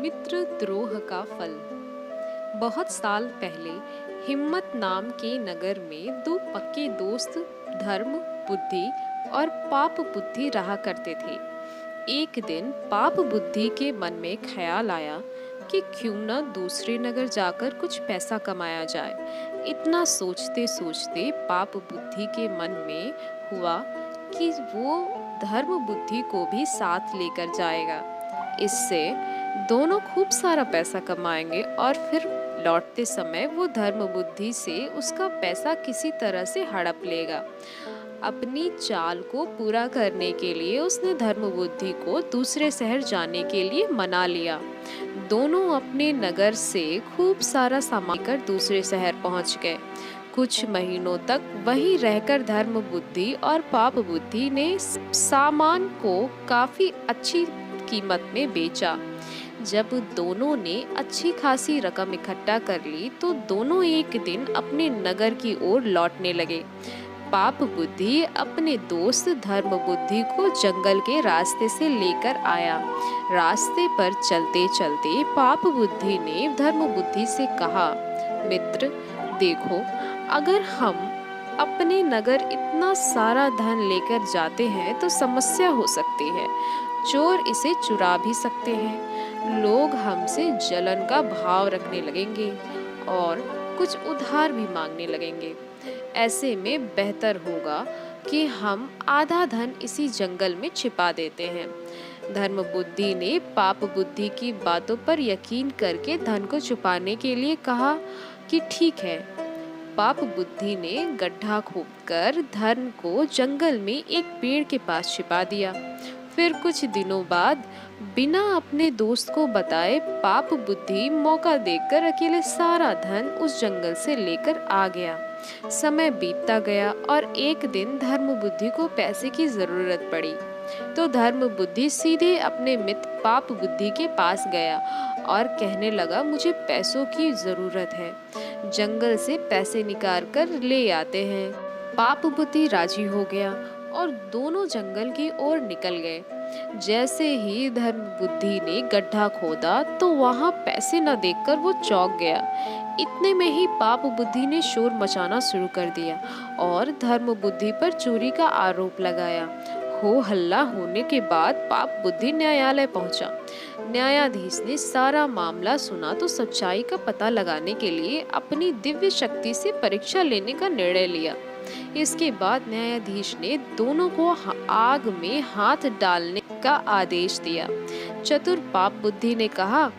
मित्रद्रोह का फल। बहुत साल पहले हिम्मत नाम के नगर में दो पक्के दोस्त धर्म बुद्धि और पाप बुद्धि रहा करते थे। एक दिन पाप बुद्धि के मन में ख्याल आया कि क्यों न दूसरे नगर जाकर कुछ पैसा कमाया जाए। इतना सोचते सोचते पाप बुद्धि के मन में हुआ कि वो धर्म बुद्धि को भी साथ लेकर जाएगा। इससे दोनों खूब सारा पैसा कमाएंगे और फिर लौटते समय वो धर्म बुद्धि से उसका पैसा किसी तरह से हड़प लेगा। अपनी चाल को पूरा करने के लिए उसने धर्म बुद्धि को दूसरे शहर जाने के लिए मना लिया। दोनों अपने नगर से खूब सारा सामान लेकर दूसरे शहर पहुंच गए। कुछ महीनों तक वहीं रहकर धर्म बुद्धि और पाप बुद्धि ने सामान को काफी अच्छी कीमत में बेचा। जब दोनों ने अच्छी खासी रकम इकट्ठा कर ली तो दोनों एक दिन अपने नगर की ओर लौटने लगे। पाप बुद्धि अपने दोस्त धर्म बुद्धि को जंगल के रास्ते से लेकर आया। रास्ते पर चलते चलते पाप बुद्धि ने धर्म बुद्धि से कहा, मित्र देखो, अगर हम अपने नगर इतना सारा धन लेकर जाते हैं तो समस्या हो सकती है। चोर इसे चुरा भी सकते हैं, लोग हमसे जलन का भाव रखने लगेंगे और कुछ उधार भी मांगने लगेंगे। ऐसे में बेहतर होगा कि हम आधा धन इसी जंगल में छिपा देते हैं। धर्म बुद्धि ने पाप बुद्धि की बातों पर यकीन करके धन को छुपाने के लिए कहा कि ठीक है। पाप बुद्धि ने गड्ढा खोदकर धन को जंगल में एक पेड़ के पास छिपा दिया। फिर कुछ दिनों बाद बिना अपने दोस्त को बताए पाप बुद्धि मौका देखकर अकेले सारा धन उस जंगल से लेकर आ गया। समय बीतता गया और एक दिन धर्म बुद्धि को पैसे की जरूरत पड़ी तो धर्म बुद्धि सीधे अपने मित्र पाप बुद्धि के पास गया और कहने लगा, मुझे पैसों की जरूरत है, जंगल से पैसे निकाल कर ले आते हैं। पाप बुद्धि राजी हो गया और दोनों जंगल की ओर निकल गए। जैसे ही धर्म बुद्धि ने गड्ढा खोदा तो वहां पैसे न देखकर वो चौंक गया। इतने में ही पाप बुद्धि ने शोर मचाना शुरू कर दिया और धर्म बुद्धि पर चोरी का आरोप लगाया। हो हल्ला होने के बाद पाप बुद्धि न्यायालय पहुंचा। न्यायाधीश ने सारा मामला सुना तो सच्चाई का पता लगाने के लिए अपनी दिव्य शक्ति से परीक्षा लेने का निर्णय लिया। इसके बाद न्यायाधीश ने दोनों को आग में हाथ डालने का आदेश दिया। चतुर पाप बुद्धि ने कहा,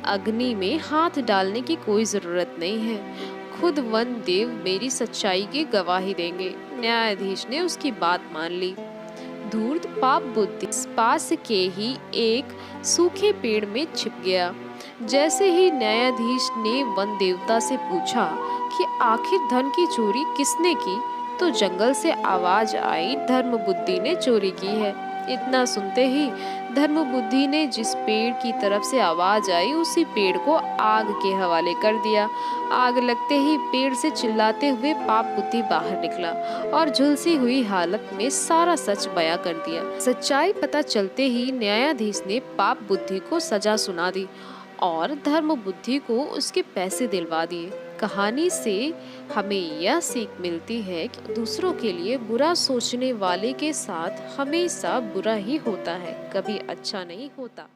अग्नि में हाथ डालने की कोई जरूरत नहीं है, खुद वन देव मेरी सच्चाई की गवाही देंगे। न्यायाधीश ने उसकी बात मान ली। धूर्त पाप बुद्धि पास के ही एक सूखे पेड़ में छिप गया। जैसे ही न्यायाधीश ने वन देवता से पूछा कि आखिर धन की चोरी किसने की, तो जंगल से आवाज आई, धर्म बुद्धि ने चोरी की है। इतना सुनते ही धर्म बुद्धि ने जिस पेड़ की तरफ से आवाज आई उसी पेड़ को आग के हवाले कर दिया। आग लगते ही पेड़ से चिल्लाते हुए पाप बुद्धि बाहर निकला और झुलसी हुई हालत में सारा सच बयां कर दिया। सच्चाई पता चलते ही न्यायाधीश ने पाप बुद्धि को सजा सुना दी और धर्म बुद्धि को उसके पैसे दिलवा दिए। कहानी से हमें यह सीख मिलती है कि दूसरों के लिए बुरा सोचने वाले के साथ हमेशा बुरा ही होता है, कभी अच्छा नहीं होता।